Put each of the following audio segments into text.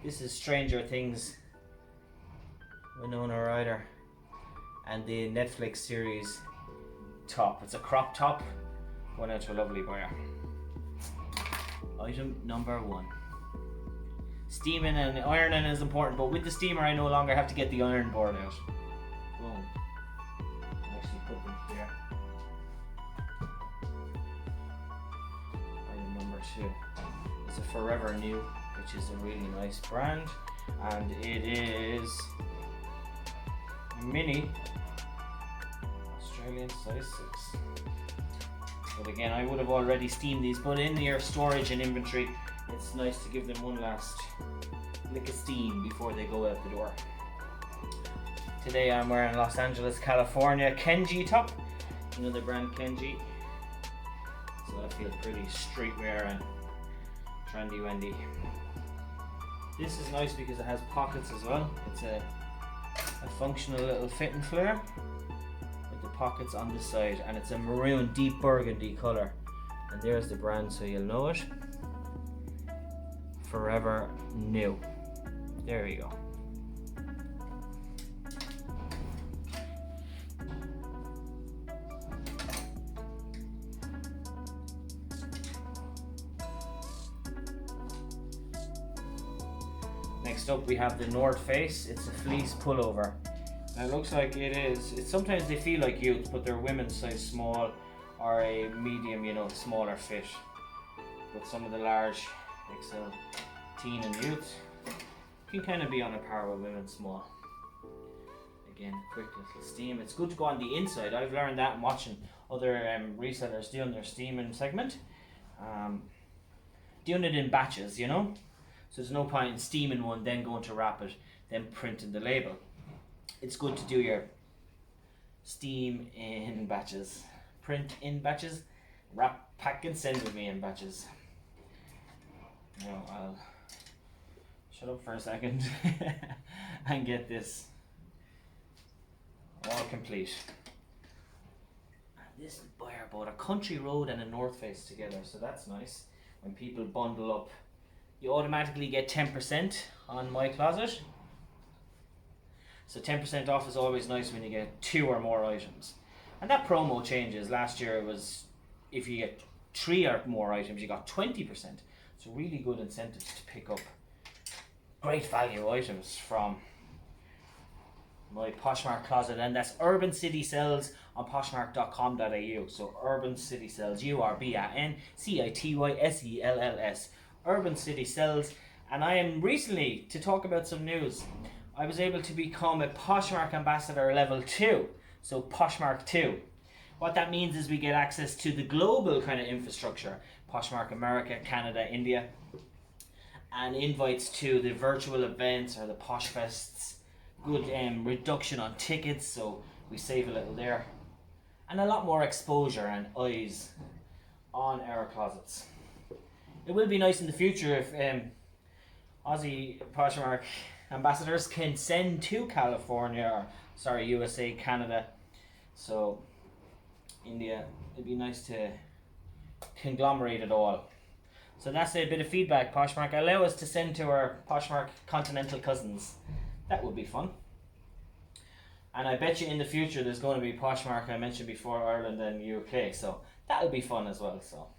This is Stranger Things, Winona Ryder, and the Netflix series top. It's a crop top going out to a lovely buyer. Item number 1. Steaming and ironing is important, but with the steamer I no longer have to get the iron board out. Boom. Actually put them there. Item number 2 is a Forever New, which is a really nice brand, and it is a mini Australian size 6. But again, I would have already steamed these, but in your storage and inventory, it's nice to give them one last lick of steam before they go out the door. Today I'm wearing Los Angeles, California Kenji top, another brand Kenji. So I feel pretty streetwear and trendy wendy. This is nice because it has pockets as well. It's a functional little fit and flare with the pockets on the side, and it's a maroon deep burgundy colour. And there's the brand so you'll know it. Forever New. There you go. Next up we have the North Face. It's a fleece pullover. Now it looks like sometimes they feel like youths, but they're women's size small or a medium, smaller fit. But some of the large XL teen and youth can kind of be on a par with women small. Again, quick little steam. It's good to go on the inside. I've learned that in watching other resellers doing their steaming segment. Doing it in batches, So there's no point in steaming one, then going to wrap it, then printing the label. It's good to do your steam in batches, print in batches, wrap, pack and send with me in batches. Now I'll shut up for a second and get this all complete. And this buyer bought a Country Road and a North Face together, so that's nice. When people bundle up, you automatically get 10% on My Closet. So 10% off is always nice when you get 2 or more items. And that promo changes. Last year it was if you get 3 or more items, you got 20%. So really good incentives to pick up great value items from my Poshmark closet, and that's Urban City Sells on poshmark.com.au. So Urban City Sells, URBANCITYSELLS. Urban City Sells. And I am recently, to talk about some news, I was able to become a Poshmark Ambassador level 2. So Poshmark 2. What that means is we get access to the global kind of infrastructure. Poshmark America, Canada, India. And invites to the virtual events or the Posh Fests. Good reduction on tickets, so we save a little there. And a lot more exposure and eyes on our closets. It will be nice in the future if Aussie Poshmark ambassadors can send to California, USA, Canada. So India, it'd be nice to conglomerate it all. So that's a bit of feedback, Poshmark. Allow us to send to our Poshmark continental cousins. That would be fun. And I bet you in the future there's going to be Poshmark, I mentioned before, Ireland and UK. So that'll be fun as well. So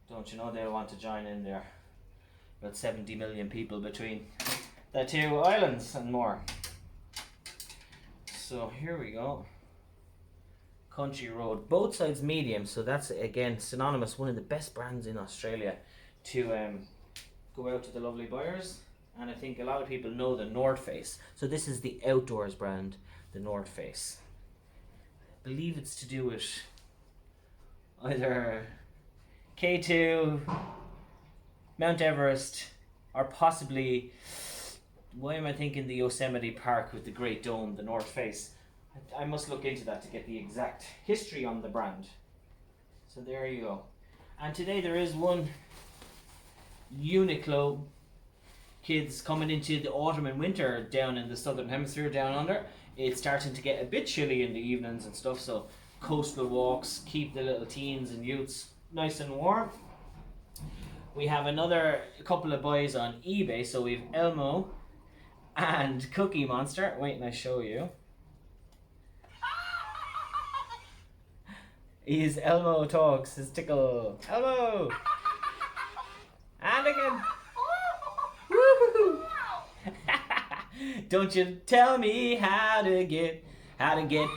don't you know they'll want to join in there. About 70 million people between the 2 islands and more. So here we go. Country Road, both sides medium, so that's again synonymous, one of the best brands in Australia to go out to the lovely buyers. And I think a lot of people know the North Face. So this is the outdoors brand, the North Face. I believe it's to do with either K2, Mount Everest, or possibly, why am I thinking the Yosemite Park with the Great Dome, the North Face. I must look into that to get the exact history on the brand. So there you go. And today there is one Uniqlo kids coming into the autumn and winter down in the southern hemisphere down under. It's starting to get a bit chilly in the evenings and stuff, so coastal walks keep the little teens and youths nice and warm. We have another couple of boys on eBay. So we've Elmo and Cookie Monster. Wait, and I show you. He's Elmo talks. His tickle. Elmo. And again. Woo-hoo-hoo. Don't you tell me how to get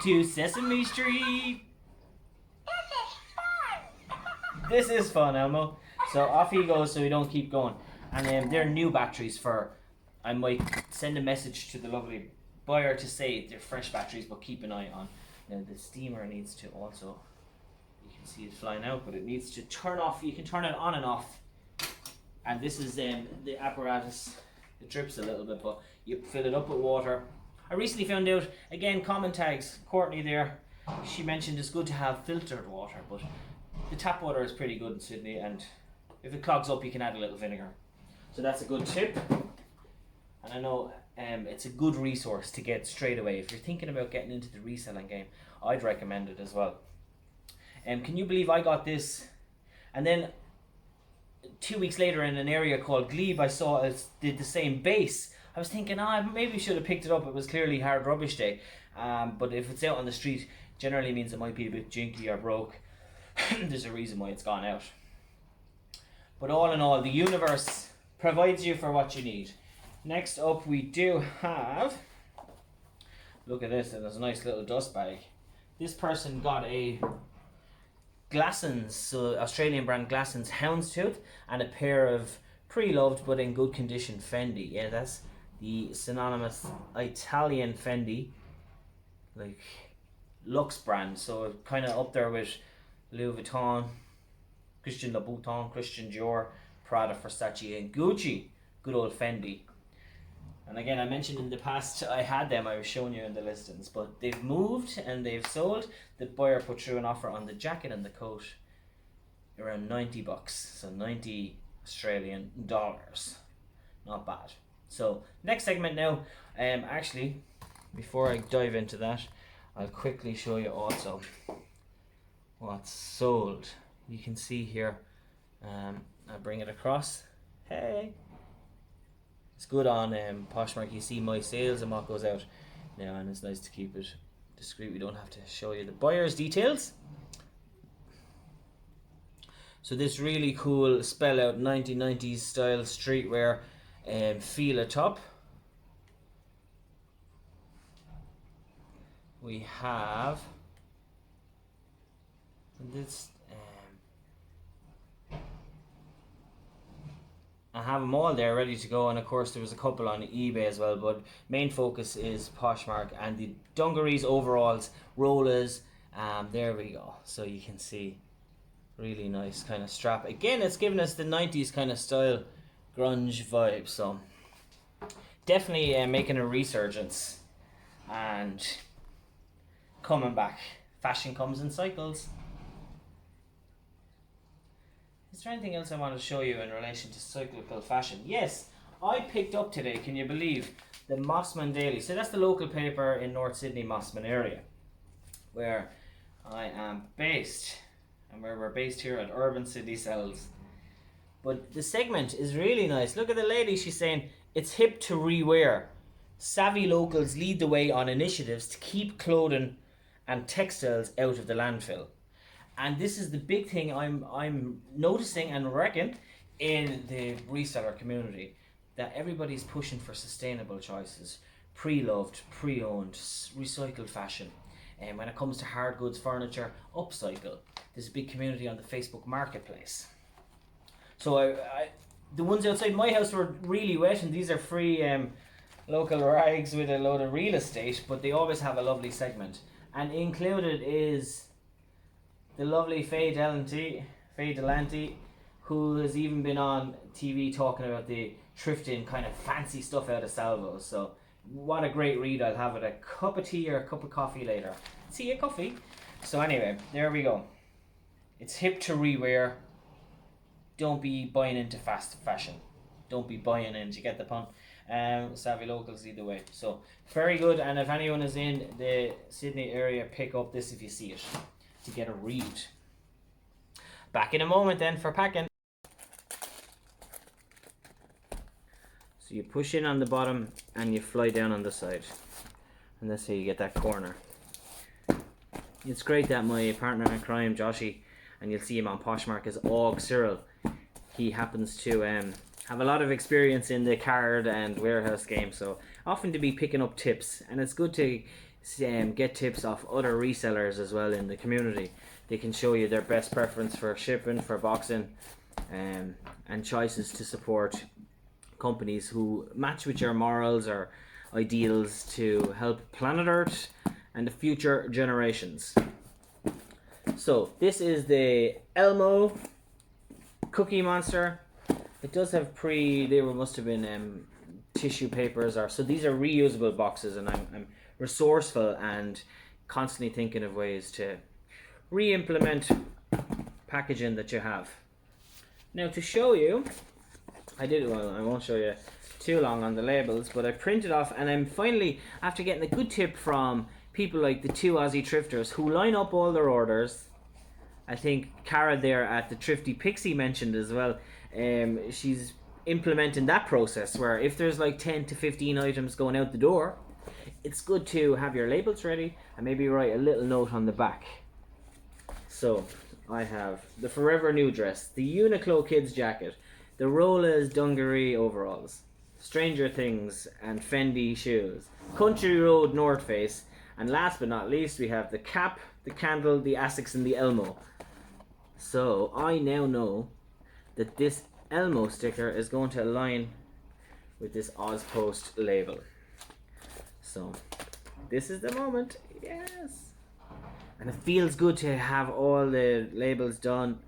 to Sesame Street. This is fun, Elmo. So off he goes so we don't keep going. And they're new batteries for, I might send a message to the lovely buyer to say they're fresh batteries, but keep an eye on. Now the steamer needs to also, you can see it flying out, but it needs to turn off. You can turn it on and off. And this is the apparatus. It drips a little bit, but you fill it up with water. I recently found out, again, comment tags, Courtney there, she mentioned it's good to have filtered water, but the tap water is pretty good in Sydney, and if it clogs up you can add a little vinegar. So that's a good tip. And I know it's a good resource to get straight away. If you're thinking about getting into the reselling game, I'd recommend it as well. Can you believe I got this? And then 2 weeks later in an area called Glebe, I saw it did the same base. I was thinking, maybe I should have picked it up. It was clearly hard rubbish day. But if it's out on the street, generally means it might be a bit jinky or broke. There's a reason why it's gone out. But all in all, the universe provides you for what you need. Next up, we do have, look at this, and there's a nice little dust bag. This person got a Glassons, so Australian brand Glassons Houndstooth, and a pair of pre-loved but in good condition Fendi. Yeah, that's the synonymous Italian Fendi, like Lux brand, so kind of up there with Louis Vuitton, Christian Louboutin, Christian Dior, Prada, Versace, and Gucci. Good old Fendi. And again, I mentioned in the past I had them, I was showing you in the listings, but they've moved and they've sold. The buyer put through an offer on the jacket and the coat around $90, so 90 Australian dollars. Not bad. So next segment now, actually before I dive into that, I'll quickly show you also what's sold. You can see here, I'll bring it across. Hey, it's good on Poshmark. You see my sales and what goes out now, and it's nice to keep it discreet. We don't have to show you the buyer's details. So this really cool spell out 1990s style streetwear Fila top. We have this. I have them all there ready to go, and of course there was a couple on eBay as well, but main focus is Poshmark and the dungarees, overalls, rollers. There we go. So you can see, really nice kind of strap. Again, it's giving us the 90s kind of style, grunge vibe. So definitely making a resurgence and coming back. Fashion comes in cycles. Is there anything else I want to show you in relation to cyclical fashion? Yes, I picked up today, can you believe, the Mossman Daily. So that's the local paper in North Sydney, Mossman area, where I am based, and where we're based here at Urban City Sells. But the segment is really nice. Look at the lady, she's saying, it's hip to rewear. Savvy locals lead the way on initiatives to keep clothing and textiles out of the landfill. And this is the big thing I'm noticing and reckon in the reseller community, that everybody's pushing for sustainable choices, pre-loved, pre-owned, recycled fashion. And when it comes to hard goods, furniture, upcycle. There's a big community on the Facebook Marketplace. So the ones outside my house were really wet, and these are free local rags with a load of real estate, but they always have a lovely segment. And included is the lovely Faye Delante, who has even been on TV talking about the thrifting kind of fancy stuff out of Salvo. So what a great read. I'll have it a cup of tea or a cup of coffee later. See a coffee. So anyway, there we go. It's hip to rewear. Don't be buying into fast fashion. Don't be buying into, you get the pun. Savvy locals either way. So very good, and if anyone is in the Sydney area, pick up this if you see it, to get a read. Back in a moment then for packing. So you push in on the bottom and you fly down on the side. And that's how you get that corner. It's great that my partner in crime, Joshy, and you'll see him on Poshmark, is Og Cyril. He happens to have a lot of experience in the card and warehouse game, so often to be picking up tips. And it's good to get tips off other resellers as well in the community. They can show you their best preference for shipping, for boxing, and choices to support companies who match with your morals or ideals to help planet Earth and the future generations. So this is the Elmo Cookie Monster. It does have they must have been tissue papers, or so these are reusable boxes, and I'm resourceful and constantly thinking of ways to re-implement packaging that you have. Now to show you, I won't show you too long on the labels, but I printed off, and I'm finally, after getting a good tip from people like the two Aussie Thrifters who line up all their orders. I think Cara there at the Thrifty Pixie mentioned as well, she's implementing that process where if there's like 10 to 15 items going out the door, it's good to have your labels ready and maybe write a little note on the back. So I have the Forever New dress, the Uniqlo kids jacket, the Rolla's dungaree overalls, Stranger Things and Fendi shoes, Country Road North Face, and last but not least we have the cap, the candle, the Asics and the Elmo. So I now know that this Elmo sticker is going to align with this Ozpost label. So this is the moment, yes. And it feels good to have all the labels done,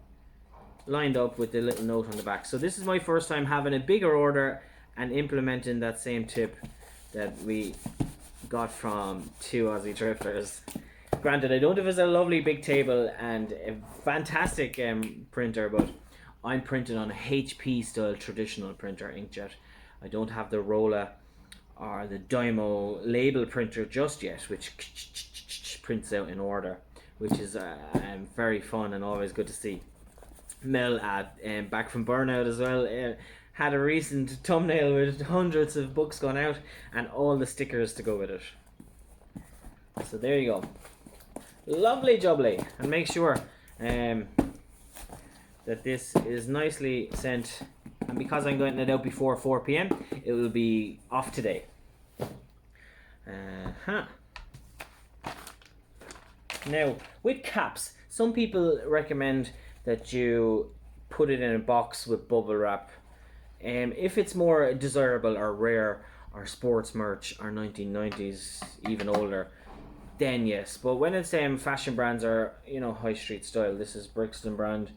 lined up with the little note on the back. So this is my first time having a bigger order and implementing that same tip that we got from two Aussie Thrifters. Granted, I don't have a lovely big table and a fantastic printer, but I'm printing on a HP style traditional printer, inkjet. I don't have the Rolla or the Dymo label printer just yet, which prints out in order, which is very fun and always good to see. Mel back from Burnout as well, had a recent thumbnail with hundreds of books gone out and all the stickers to go with it. So there you go. Lovely jubbly. And make sure that this is nicely sent, and because I'm getting it out before 4 p.m, it will be off today. Now with caps, some people recommend that you put it in a box with bubble wrap. If it's more desirable or rare or sports merch or 1990s, even older, then yes. But when it's fashion brands or high street style, this is Brixton brand,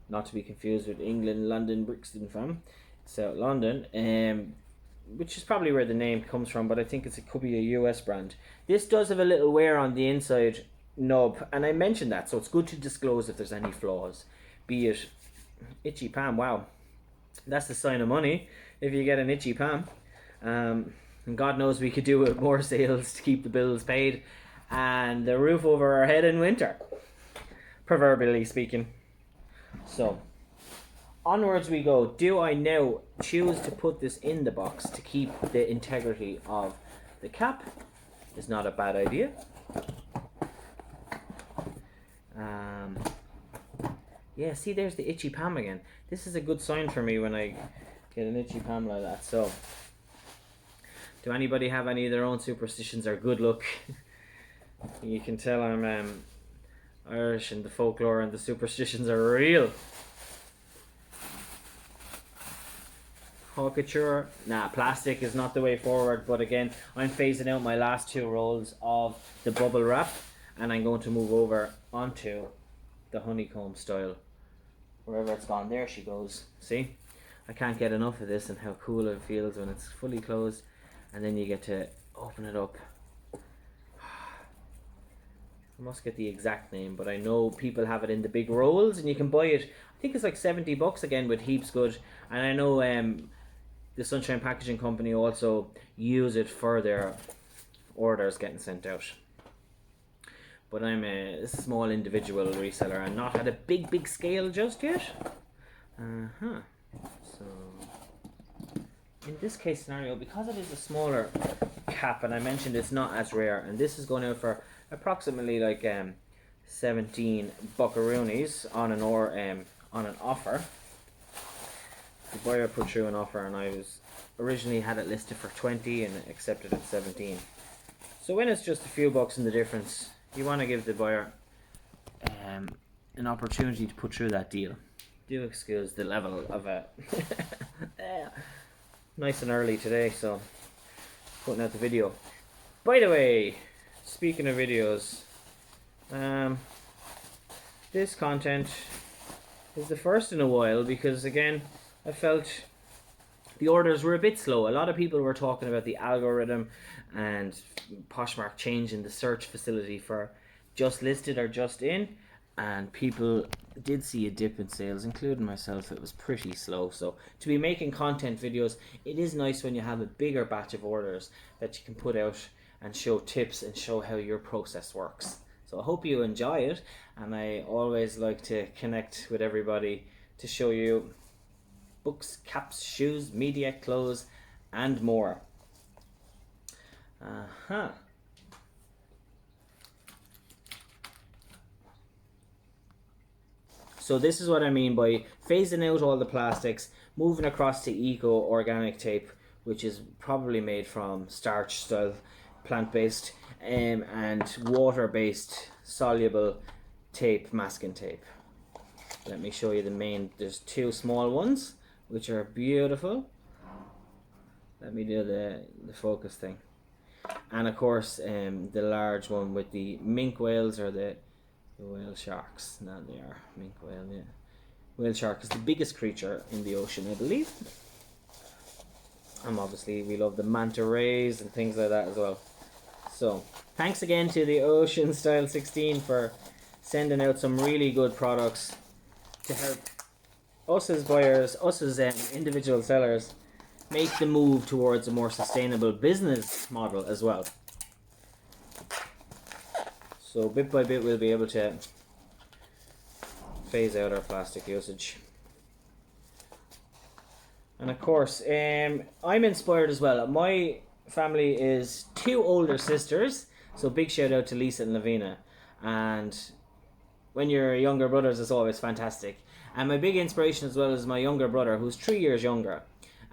not to be confused with England, London, Brixton fam. It's out London, which is probably where the name comes from, but I think it could be a US brand. This does have a little wear on the inside nub, and I mentioned that, so it's good to disclose if there's any flaws. Be it itchy palm, wow, that's the sign of money if you get an itchy palm. And God knows we could do with more sales to keep the bills paid and the roof over our head in winter, proverbially speaking. So onwards we go. Do I now choose to put this in the box to keep the integrity of the cap? It's not a bad idea. Yeah, see, there's the itchy palm again. This is a good sign for me when I get an itchy palm like that. So do anybody have any of their own superstitions or good luck? You can tell I'm Irish, and the folklore and the superstitions are real. Couture, nah, plastic is not the way forward, but again, I'm phasing out my last two rolls of the bubble wrap, and I'm going to move over onto the honeycomb style. Wherever it's gone, there she goes. See, I can't get enough of this, and how cool it feels when it's fully closed and then you get to open it up. I must get the exact name, but I know people have it in the big rolls and you can buy it. I think it's like $70 again with heaps good, and I know the Sunshine Packaging Company also use it for their orders getting sent out. But I'm a small individual reseller and not at a big scale just yet. So in this case scenario, because it is a smaller cap, and I mentioned it's not as rare, and this is going out for approximately like 17 buckaroonies on an offer. The buyer put through an offer, and I was originally had it listed for 20 and accepted at 17. So when it's just a few bucks in the difference, you want to give the buyer an opportunity to put through that deal. Do excuse the level of nice and early today, so putting out the video. By the way, speaking of videos, this content is the first in a while because again I felt the orders were a bit slow. A lot of people were talking about the algorithm and Poshmark changing the search facility for just listed or just in, and people did see a dip in sales, including myself. It was pretty slow. So to be making content videos, it is nice when you have a bigger batch of orders that you can put out and show tips and show how your process works. So I hope you enjoy it, and I always like to connect with everybody to show you books, caps, shoes, media, clothes, and more. So this is what I mean by phasing out all the plastics, moving across to eco-organic tape, which is probably made from starch style, plant-based, and water-based soluble tape, masking tape. Let me show you the main. There's two small ones which are beautiful. Let me do the focus thing. And of course the large one with the minke whales, or the whale sharks. No, they are minke whale, yeah. Whale shark is the biggest creature in the ocean, I believe. And obviously we love the manta rays and things like that as well. So thanks again to the Ocean Style 16 for sending out some really good products to help us as buyers, us as individual sellers, make the move towards a more sustainable business model as well. So bit by bit we'll be able to phase out our plastic usage. And of course, I'm inspired as well. My family is two older sisters, so big shout out to Lisa and Lavina. And when you're younger brothers, it's always fantastic. And my big inspiration as well is my younger brother, who's 3 years younger.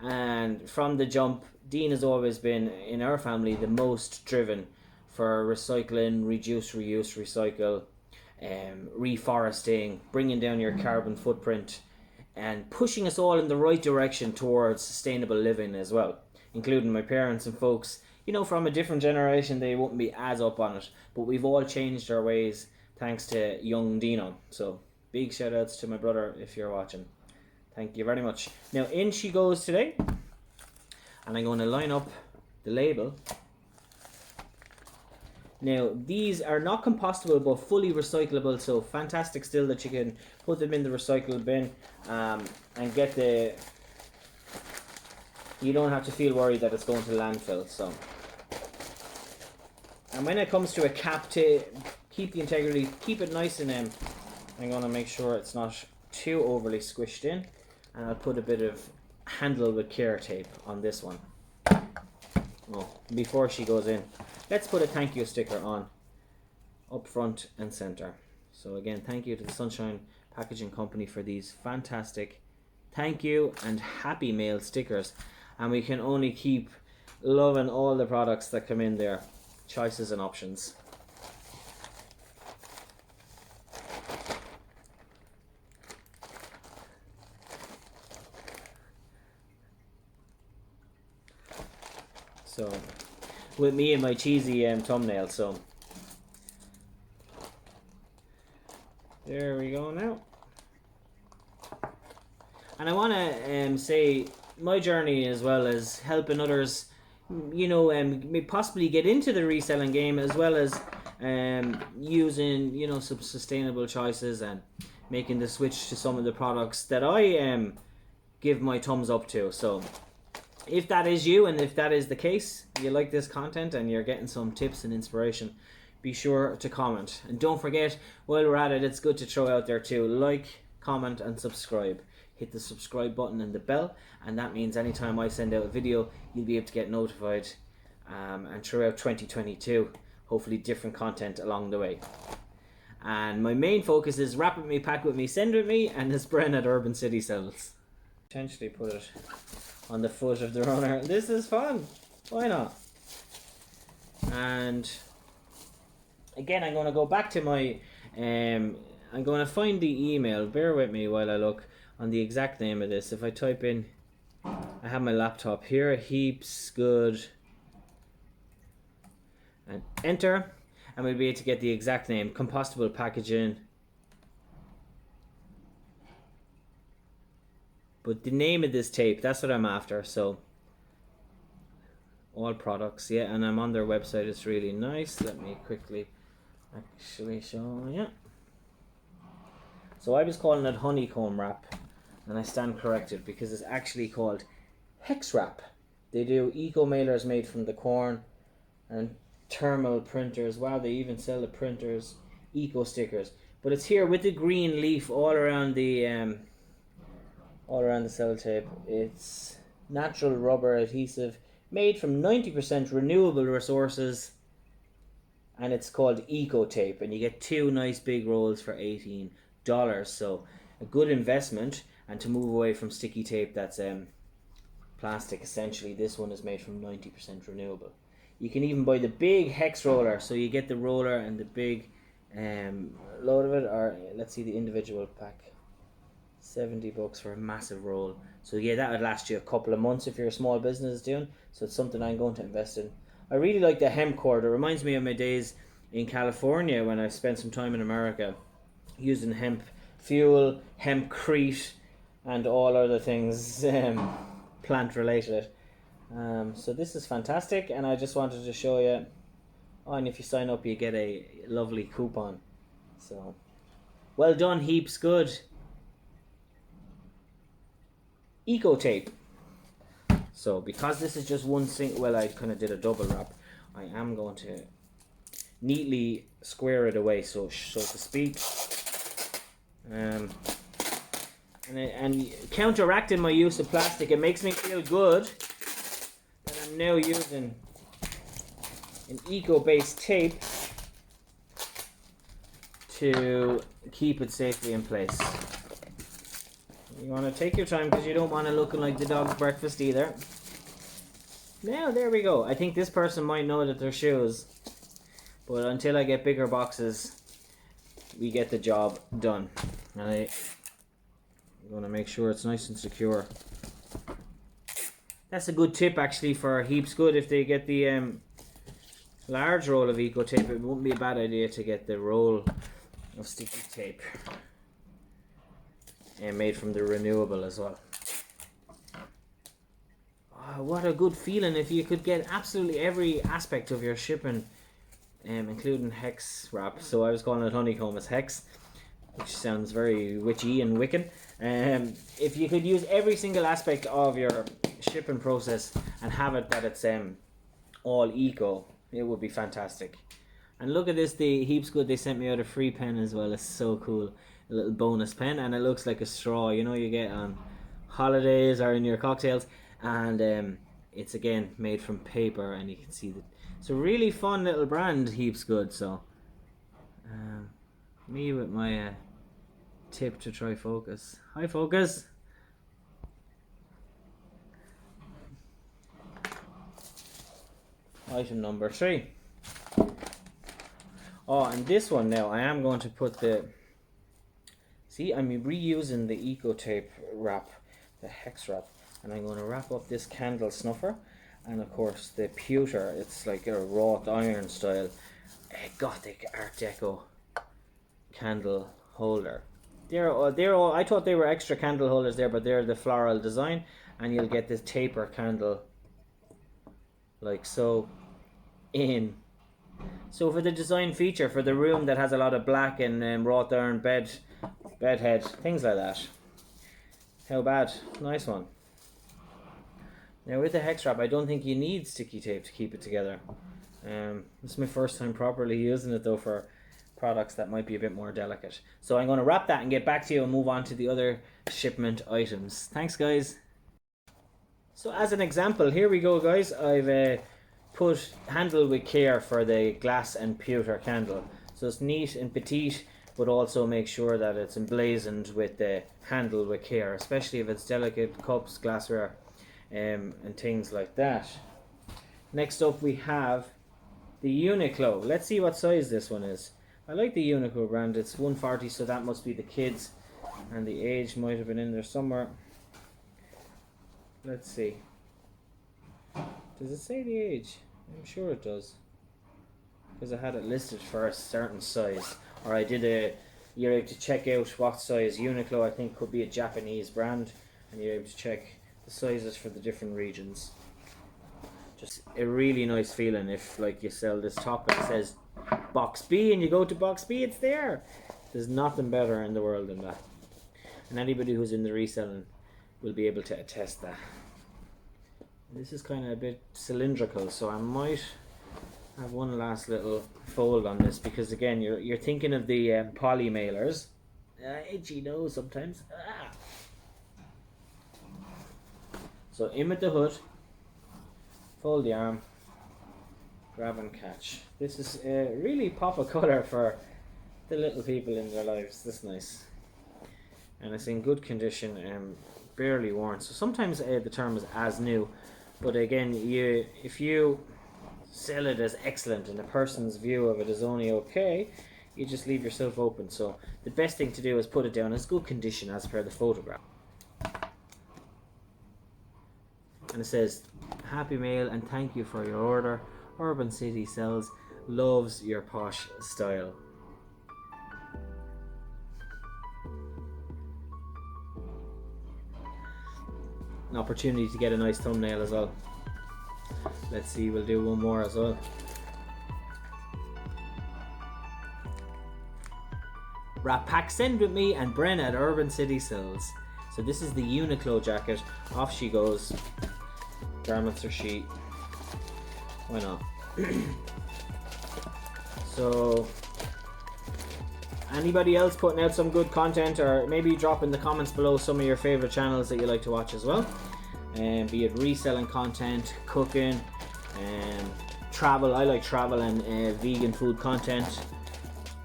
And from the jump, Dean has always been, in our family, the most driven for recycling, reduce, reuse, recycle, reforesting, bringing down your carbon footprint, and pushing us all in the right direction towards sustainable living as well, including my parents and folks. You know, from a different generation, they wouldn't be as up on it, but we've all changed our ways thanks to young Dino. So big shout outs to my brother if you're watching. Thank you very much. Now in she goes today, and I'm going to line up the label. Now these are not compostable but fully recyclable, so fantastic still that you can put them in the recycle bin and get the, you don't have to feel worried that it's going to landfill. So, and when it comes to a cap, to keep the integrity, keep it nice and I'm going to make sure it's not too overly squished in, and I'll put a bit of handle with care tape on this one. Oh, before she goes in, let's put a thank you sticker on up front and center. So again, thank you to the Sunshine Packaging Company for these fantastic thank you and happy mail stickers, and we can only keep loving all the products that come in there. Choices and options. So with me and my cheesy thumbnail, so there we go now. And I want to say my journey as well as helping others, you know, possibly get into the reselling game, as well as using, you know, some sustainable choices and making the switch to some of the products that I give my thumbs up to. So if that is you, and if that is the case, you like this content and you're getting some tips and inspiration, be sure to comment. And don't forget, while we're at it, it's good to throw out there too, like, comment and subscribe. hit the subscribe button and the bell, and that means anytime I send out a video, you'll be able to get notified. And throughout 2022, hopefully different content along the way. And my main focus is wrap with me, pack with me, send with me, and this brand at Urban City Cells. Potentially put it on the foot of the runner. This is fun. Why not? And again, I'm going to go back to my I'm going to find the email. Bear with me while I look on the exact name of this. If I type in, I have my laptop here, Heaps Good, and enter, and we'll be able to get the exact name. Compostable packaging. But the name of this tape, that's what I'm after. So all products, yeah, and I'm on their website. It's really nice. Let me quickly actually show you. So I was calling it honeycomb wrap, and I stand corrected because it's actually called hex wrap. They do eco mailers made from the corn and thermal printers. Wow, they even sell the printers, eco stickers. But it's here with the green leaf all around the cell tape. It's natural rubber adhesive made from 90% renewable resources, and it's called eco tape, and you get 2 nice big rolls for $18. So a good investment, and to move away from sticky tape that's plastic. Essentially this one is made from 90% renewable. You can even buy the big hex roller, so you get the roller and the big load of it, or let's see the individual pack. $70 for a massive roll. So yeah, that would last you a couple of months if you're a small business doing. So it's something I'm going to invest in. I really like the hemp cord. It reminds me of my days in California when I spent some time in America using hemp fuel, hempcrete, and all other things plant related. So this is fantastic, and I just wanted to show you. Oh, and if you sign up, you get a lovely coupon. So well done, Heaps Good. Eco tape. So because this is just one single, well, I kind of did a double wrap, I am going to neatly square it away, so to speak, and counteracting my use of plastic, it makes me feel good that I'm now using an eco-based tape to keep it safely in place. You want to take your time because you don't want to look like the dog's breakfast either. Now, there we go. I think this person might know that they're shoes, but until I get bigger boxes, we get the job done. And I'm going to make sure it's nice and secure. That's a good tip actually for Heaps Good. If they get the large roll of eco tape, it wouldn't be a bad idea to get the roll of sticky tape. And made from the renewable as well. Oh, what a good feeling if you could get absolutely every aspect of your shipping, including hex wrap. So I was calling it honeycomb as hex, which sounds very witchy and Wiccan. If you could use every single aspect of your shipping process and have it that it's all eco, it would be fantastic. And look at this, the Heaps Good, they sent me out a free pen as well. It's so cool. A little bonus pen, and it looks like a straw, you know, you get on holidays or in your cocktails, and it's again made from paper, and you can see that it's a really fun little brand, Heaps Good. So me with my tip to try focus. Hi, focus. Item number 3. Oh, and this one now, I am going to put the... See, I'm reusing the eco tape wrap, the hex wrap, and I'm going to wrap up this candle snuffer, and of course the pewter. It's like a wrought iron style, Gothic Art Deco candle holder. They're all. I thought they were extra candle holders there, but they're the floral design, and you'll get this taper candle, like so, in. So for the design feature for the room that has a lot of black and wrought iron bed head, things like that. How bad? Nice one. Now with the hex wrap, I don't think you need sticky tape to keep it together. This is my first time properly using it though for products that might be a bit more delicate. So I'm going to wrap that and get back to you and move on to the other shipment items. Thanks, guys. So as an example, here we go, guys. I've put handle with care for the glass and pewter candle. So it's neat and petite, but also make sure that it's emblazoned with the handle with care, especially if it's delicate cups, glassware, and things like that. Next up we have the Uniqlo. Let's see what size this one is. I like the Uniqlo brand. It's 140, so that must be the kids, and the age might have been in there somewhere. Let's see. Does it say the age? I'm sure it does, because I had it listed for a certain size. Or I did a, you're able to check out what size. Uniqlo, I think, could be a Japanese brand, and you're able to check the sizes for the different regions. Just a really nice feeling if, like, you sell this top and it says box B and you go to box B, it's there. There's nothing better in the world than that, and anybody who's in the reselling will be able to attest that. This is kind of a bit cylindrical, so I might have one last little fold on this, because again, you're thinking of the poly mailers. Itchy nose sometimes. So in with the hood, fold the arm, grab and catch. This is really pop of colour for the little people in their lives. This is nice, and it's in good condition, barely worn. So sometimes the term is as new, but again, if you sell it as excellent and a person's view of it is only okay, you just leave yourself open. So the best thing to do is put it down as good condition as per the photograph. And it says, "Happy mail and thank you for your order. Urban City Sells, loves your posh style." An opportunity to get a nice thumbnail as well. Let's see, we'll do one more as well. Wrap, pack, send with me and Bren at Urban City Sells. So this is the Uniqlo jacket. Off she goes. Garments are she. Why not? So anybody else putting out some good content, or maybe drop in the comments below some of your favorite channels that you like to watch as well, and be it reselling content, cooking, travel. I like travel and vegan food content.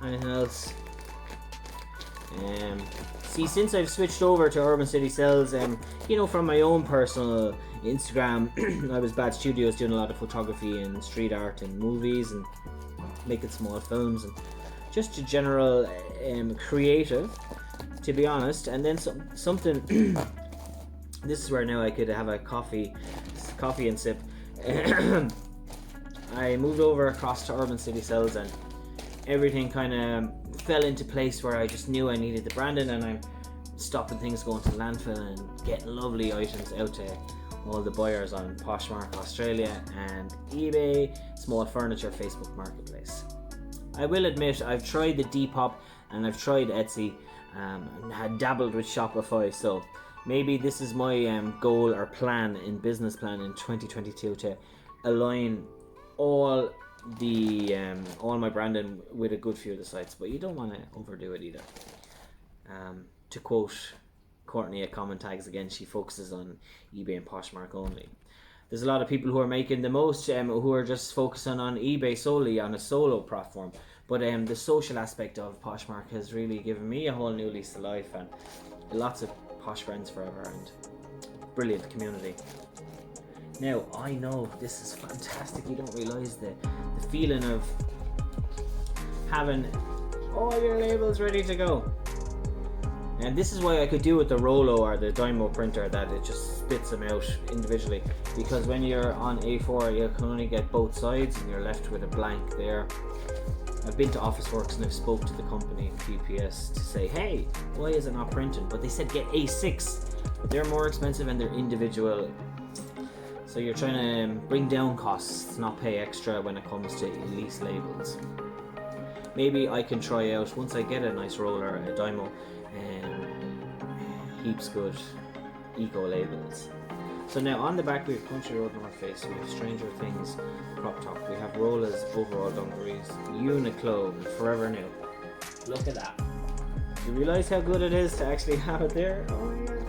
Anything else? See, since I've switched over to Urban City Sells, you know, from my own personal Instagram, I was Bad Studios doing a lot of photography and street art and movies and making small films and just a general creative, to be honest. And then something this is where now I could have a coffee and sip. I moved over across to Urban City Sells, and everything kind of fell into place where I just knew I needed the branding, and I'm stopping things going to landfill and getting lovely items out to all the buyers on Poshmark Australia and eBay, Small Furniture, Facebook Marketplace. I will admit, I've tried the Depop and I've tried Etsy, and had dabbled with Shopify, so maybe this is my goal or plan in business plan in 2022 to align all my branding with a good few of the sites, but you don't want to overdo it either. To quote Courtney at Common Tags again, she focuses on eBay and Poshmark only. There's a lot of people who are making the most, who are just focusing on eBay solely on a solo platform, but the social aspect of Poshmark has really given me a whole new lease of life, and lots of posh friends forever and brilliant community. Now, I know this is fantastic. You don't realise the feeling of having all your labels ready to go. And this is why I could do with the Rollo or the Dymo printer, that it just spits them out individually. Because when you're on A4, you can only get both sides and you're left with a blank there. I've been to Officeworks and I've spoke to the company QPS to say, hey, why is it not printing? But they said get A6, but they're more expensive and they're individual. So you're trying to bring down costs, not pay extra when it comes to lease labels. Maybe I can try out, once I get a nice roller, a Dymo, heaps good eco labels. So now on the back we have Country Road North Face, we have Stranger Things crop top, we have Rola's overall dungarees, Uniqlo, Forever New. Look at that. Do you realise how good it is to actually have it there? Oh my god.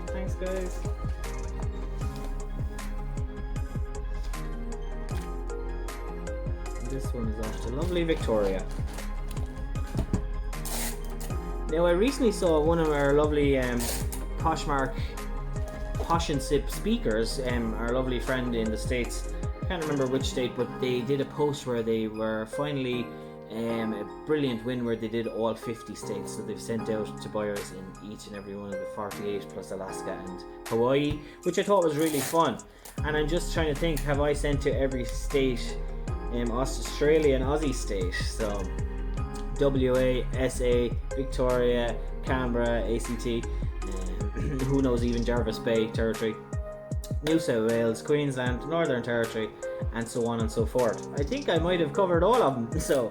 Thanks guys. This one is off to lovely Victoria. Now I recently saw one of our lovely Poshmark Posh and Sip speakers, our lovely friend in the States, I can't remember which state, but they did a post where they were finally a brilliant win where they did all 50 states, so they've sent out to buyers in each and every one of the 48 plus Alaska and Hawaii, which I thought was really fun. And I'm just trying to think, have I sent to every state, Australia and Aussie state, so WA, SA, Victoria, Canberra, ACT, who knows, even Jervis Bay Territory, New South Wales, Queensland, Northern Territory, and so on and so forth. I think I might have covered all of them. So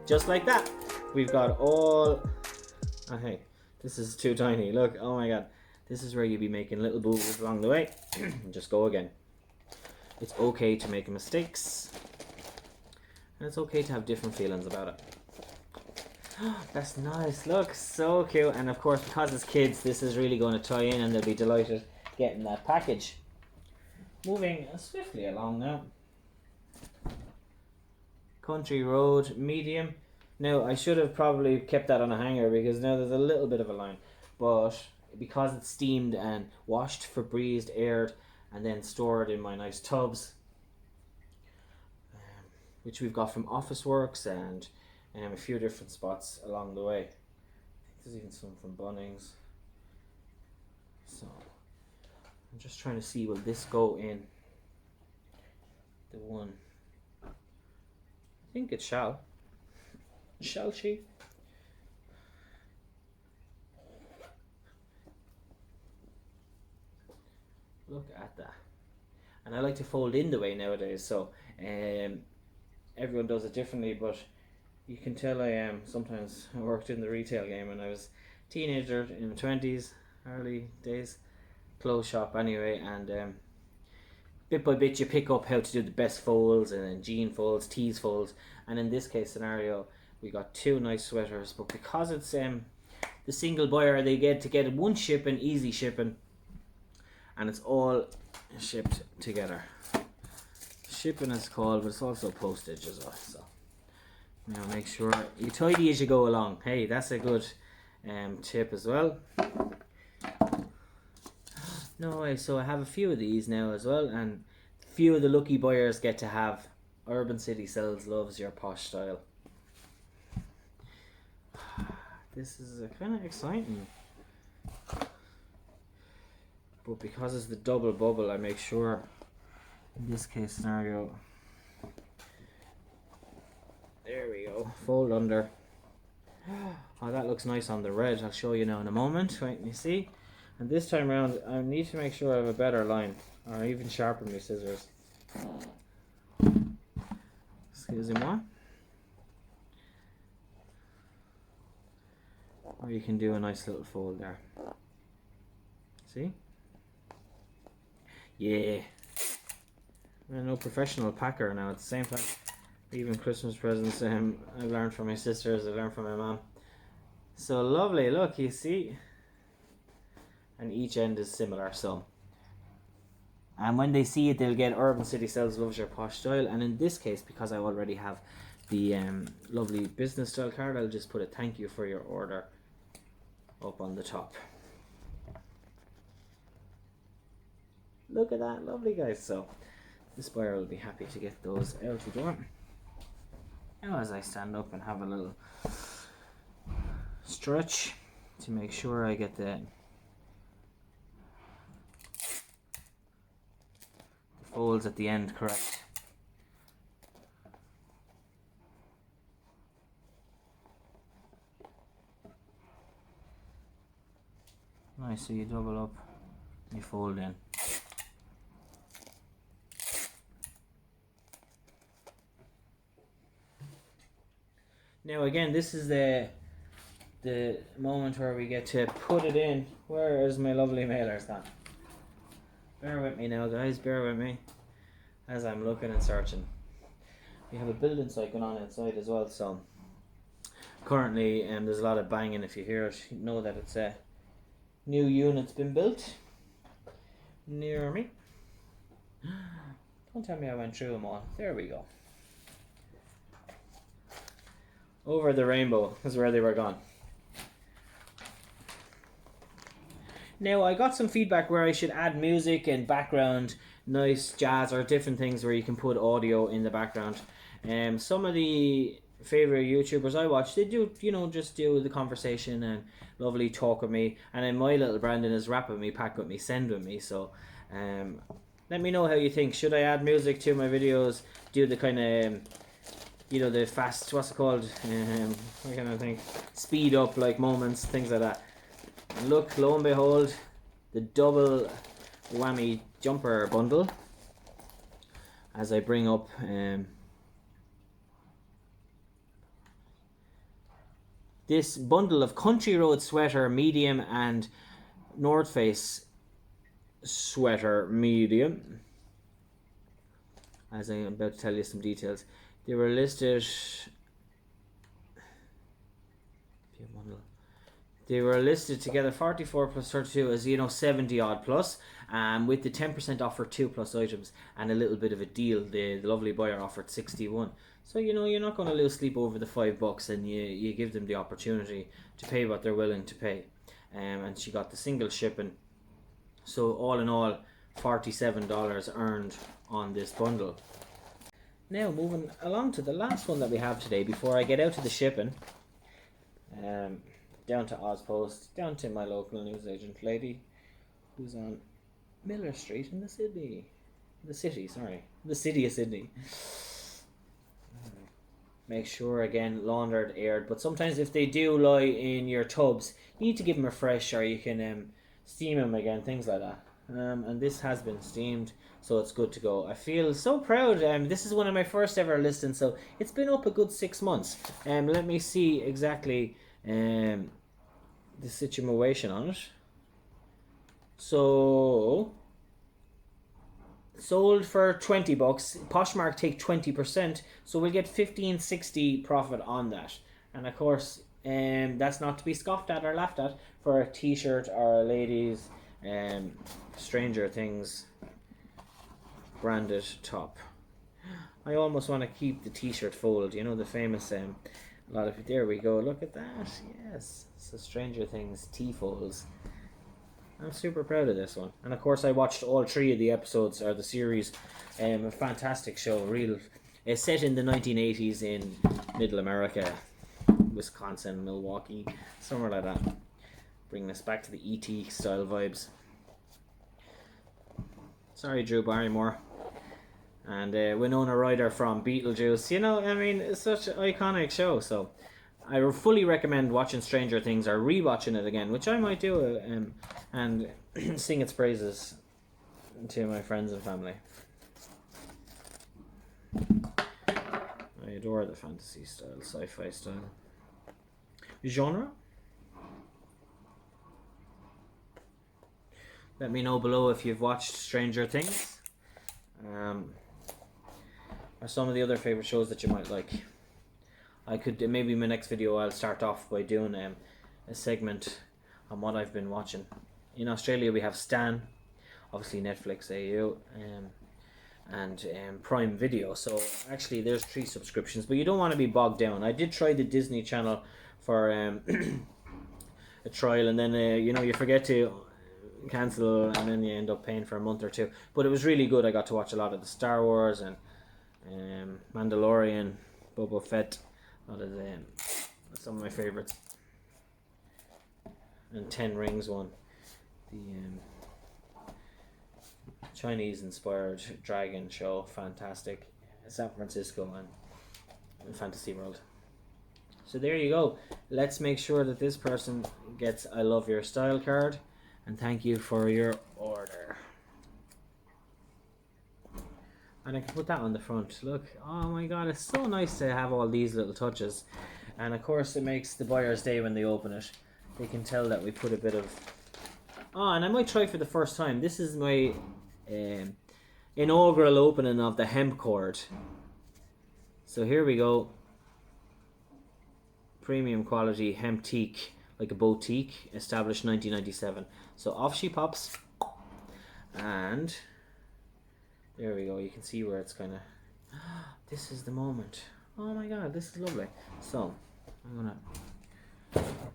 just like that, we've got all. Oh, hey, this is too tiny. Look, oh my god, this is where you be making little boo-boos along the way. Just go again. It's okay to make mistakes, and it's okay to have different feelings about it. That's nice. Look, so cute. And of course, because it's kids, this is really going to tie in, and they'll be delighted getting that package. Moving swiftly along now. Country Road medium. Now I should have probably kept that on a hanger because now there's a little bit of a line, but because it's steamed and washed, Febrezed, aired, and then stored in my nice tubs, which we've got from Officeworks and a few different spots along the way. I think there's even some from Bunnings. So I'm just trying to see, will this go in the one? I think it shall. Shall she? Look at that. And I like to fold in the way nowadays, so everyone does it differently, but you can tell I sometimes worked in the retail game when I was a teenager in my 20s, early days, clothes shop anyway, and bit by bit you pick up how to do the best folds and then jean folds, tees folds, and in this case scenario we got two nice sweaters, but because it's the single buyer, they get to get one shipping, easy shipping, and it's all shipped together. Shipping is called, but it's also postage as well. So now make sure you tidy as you go along. Hey, that's a good tip as well. No way, so I have a few of these now as well, and few of the lucky buyers get to have Urban City Sells Loves Your Posh Style. This is kind of exciting. But because it's the double bubble, I make sure in this case scenario, there we go, fold under. Oh, that looks nice on the red. I'll show you now in a moment. Wait, you see? And this time around, I need to make sure I have a better line, or even sharpen my scissors. Excusez-moi. Or you can do a nice little fold there. See? Yeah. I'm no professional packer now. At the same time, even Christmas presents, I learned from my sisters, I learned from my mom. So lovely, look, you see? And each end is similar, so. And when they see it, they'll get Urban City Sells Loves Your Posh Style. And in this case, because I already have the lovely business style card, I'll just put a thank you for your order up on the top. Look at that, lovely guys. So this buyer will be happy to get those out the door. Now as I stand up and have a little stretch to make sure I get the folds at the end correct. Nice, so you double up, you fold in. Now again, this is the moment where we get to put it in. Where is my lovely mailers gone? Bear with me now, guys. Bear with me as I'm looking and searching. We have a building site going on outside as well, so currently there's a lot of banging. If you hear it, you know that it's a new unit's been built near me. Don't tell me I went through them all. There we go. Over the rainbow is where they were gone. Now, I got some feedback where I should add music and background, nice jazz or different things where you can put audio in the background. Some of the favorite YouTubers I watch, they do, just do the conversation and lovely talk with me. And then my little Brandon is rap with me, pack with me, send with me. So, let me know how you think. Should I add music to my videos? Do the kind of, the fast, what's it called? What kind of thing? Speed up like moments, things like that. And look, lo and behold, the double whammy jumper bundle. As I bring up this bundle of Country Road sweater medium and North Face sweater medium. As I'm about to tell you some details, they were listed. They were listed together 44 plus 32 as 70 odd plus, with the 10% off for 2+ items and a little bit of a deal. The lovely buyer offered 61. So you're not going to lose sleep over the $5, and you give them the opportunity to pay what they're willing to pay. And she got the single shipping. So all in all, $47 earned on this bundle. Now moving along to the last one that we have today before I get out to the shipping. Down to Ozpost, down to my local newsagent lady, who's on Miller Street in the city of Sydney. Make sure again laundered, aired, but sometimes if they do lie in your tubs, you need to give them a fresh, or you can steam them again, things like that. And this has been steamed, so it's good to go. I feel so proud. This is one of my first ever listings, so it's been up a good 6 months. Let me see exactly the situation on it. So sold for $20. Poshmark take 20%, so we'll get $15.60 profit on that. And of course, that's not to be scoffed at or laughed at for a t-shirt or a lady's Stranger Things branded top. I almost want to keep the t-shirt fold, the famous there we go, look at that. Yes, so Stranger Things T-folds. I'm super proud of this one. And of course I watched all 3 of the episodes, or the series. A fantastic show, it's set in the 1980s in middle America, Wisconsin, Milwaukee, somewhere like that. Bringing us back to the E.T. style vibes. Sorry, Drew Barrymore. And Winona Ryder from Beetlejuice. It's such an iconic show. So I fully recommend watching Stranger Things or rewatching it again, which I might do, and sing its praises to my friends and family. I adore the fantasy style, sci-fi style. Genre? Let me know below if you've watched Stranger Things. Or some of the other favorite shows that you might like. I could, maybe in my next video I'll start off by doing a segment on what I've been watching. In Australia we have Stan, obviously Netflix AU, and Prime Video. So actually there's 3 subscriptions, but you don't want to be bogged down. I did try the Disney Channel for a trial, and then you forget to cancel, and then you end up paying for a month or 2. But it was really good. I got to watch a lot of the Star Wars and Mandalorian, Boba Fett, a lot of some of my favorites, and 10 Rings one, the Chinese inspired dragon show, fantastic, San Francisco and Fantasy World. So there you go. Let's make sure that this person gets I love your style card, and thank you for your order. And I can put that on the front. Look, oh my god, it's so nice to have all these little touches. And of course it makes the buyer's day when they open it. They can tell that we put a bit of... Oh, and I might try for the first time. This is my inaugural opening of the hemp cord. So here we go. Premium quality hemp teak, like a boutique, established 1997. So off she pops, and there we go. You can see where it's kind of. This is the moment. Oh my god, this is lovely. So I'm gonna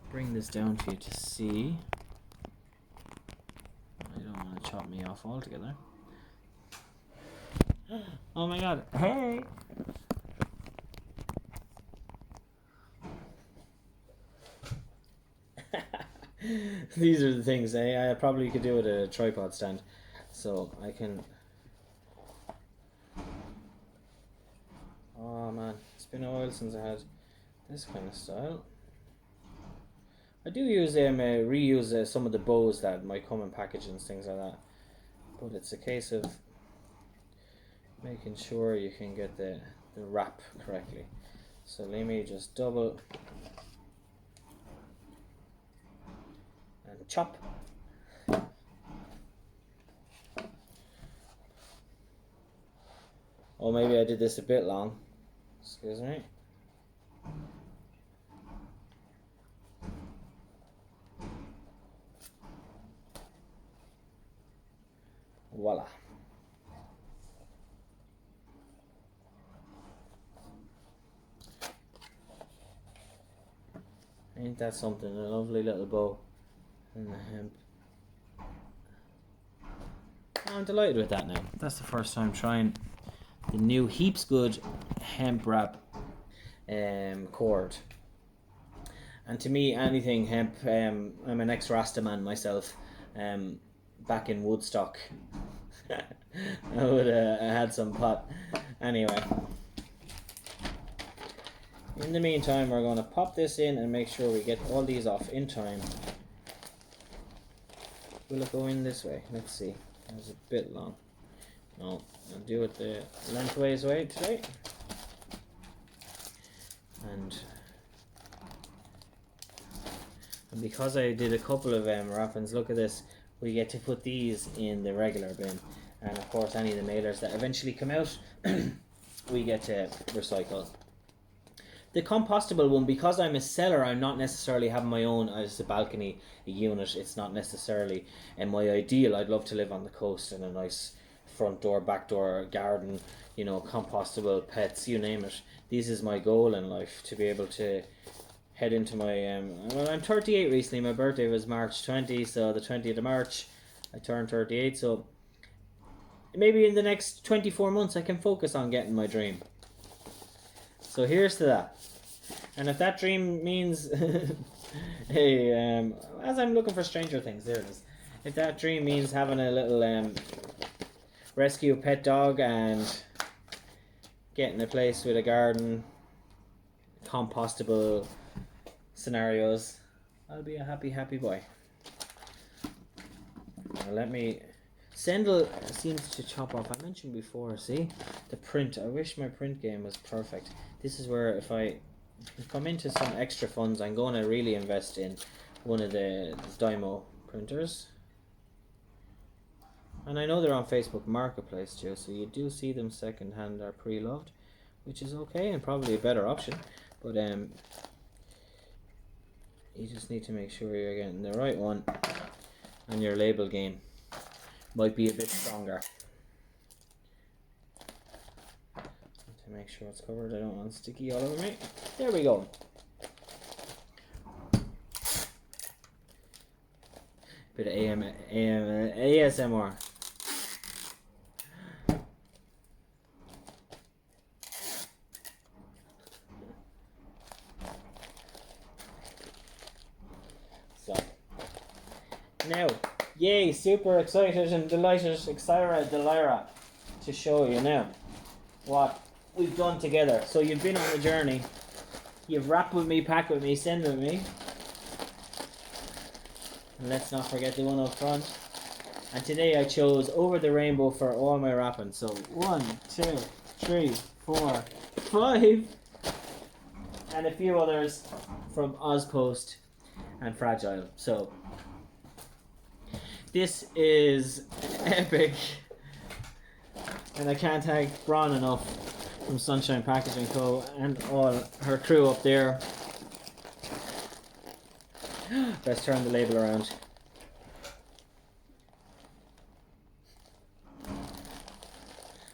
bring this down for you to see. I don't want to chop me off altogether. Oh my god. Hey! These are the things, eh? I probably could do with a tripod stand. So I can... Oh man, it's been a while since I had this kind of style. I do use reuse some of the bows that might come in packagings, things like that. But it's a case of making sure you can get the wrap correctly. So let me just double and chop. Oh, maybe I did this a bit long. Excuse me. Voila. Ain't that something? A lovely little bow and the hemp. I'm delighted with that now. That's the first time trying the new Heaps Good hemp wrap cord. And to me, anything hemp, I'm an ex-Rasta man myself. Back in Woodstock, I had some pot. Anyway, in the meantime, we're going to pop this in and make sure we get all these off in time. Will it go in this way? Let's see. That was a bit long. No, I'll do it the lengthways way today. And because I did a couple of wrappings, look at this. We get to put these in the regular bin, and of course any of the mailers that eventually come out we get to recycle. The compostable one, because I'm a seller, I'm not necessarily having my own as a balcony unit. It's not necessarily my ideal. I'd love to live on the coast in a nice front door, back door, garden, you know, compostable pets, you name it. This is my goal in life, to be able to head into my well, I'm 38 recently. My birthday was March 20, so the 20th of March I turned 38. So maybe in the next 24 months I can focus on getting my dream. So here's to that. And if that dream means hey, as I'm looking for Stranger Things, there it is. If that dream means having a little rescue pet dog and getting a place with a garden, compostable scenarios, I'll be a happy boy. Now let me... Sendel seems to chop off. I mentioned before, see? The print. I wish my print game was perfect. This is where if I'm into some extra funds, I'm going to really invest in one of the Dymo printers. And I know they're on Facebook Marketplace too, so you do see them second hand or pre-loved, which is okay and probably a better option. But you just need to make sure you're getting the right one, and your label game might be a bit stronger. To make sure it's covered, I don't want sticky all over me. There we go. Bit of ASMR. So now, yay, super excited and delighted, Exira Delira, to show you now what we've done together. So you've been on the journey, you've wrapped with me, packed with me, sent with me, and let's not forget the one up front. And today I chose Over the Rainbow for all my wrapping. So 1, 2, 3, 4, 5, and a few others from Ozpost and Fragile. So this is epic And I can't thank Bron enough from Sunshine Packaging Co. and all her crew up there. Let's turn the label around.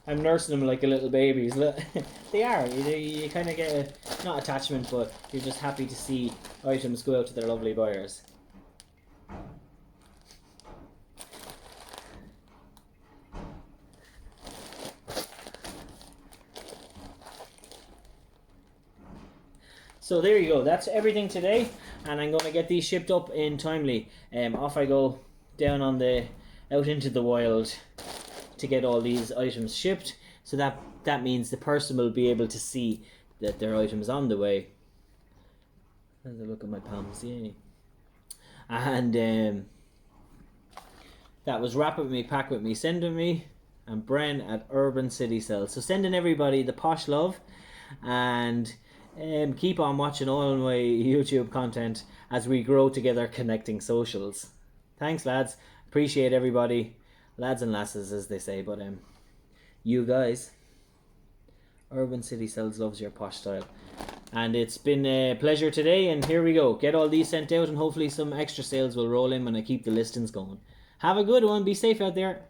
I'm nursing them like a little babies. They are. You kind of get a, not attachment, but you're just happy to see items go out to their lovely buyers. So there you go. That's everything today, and I'm going to get these shipped up in timely. Off I go down on the out into the wild to get all these items shipped. So that means the person will be able to see that their item's on the way. Let's look at my palms, yay! And that was Wrap It With Me, Pack With Me, Send With Me, and Bren at Urban City Cells. So sending everybody the posh love, and keep on watching all my YouTube content as we grow together, connecting socials. Thanks, lads. Appreciate everybody, lads and lasses, as they say. But you guys, Urban City Cells loves your posh style, and it's been a pleasure today. And here we go. Get all these sent out, and hopefully some extra sales will roll in when I keep the listings going. Have a good one. Be safe out there.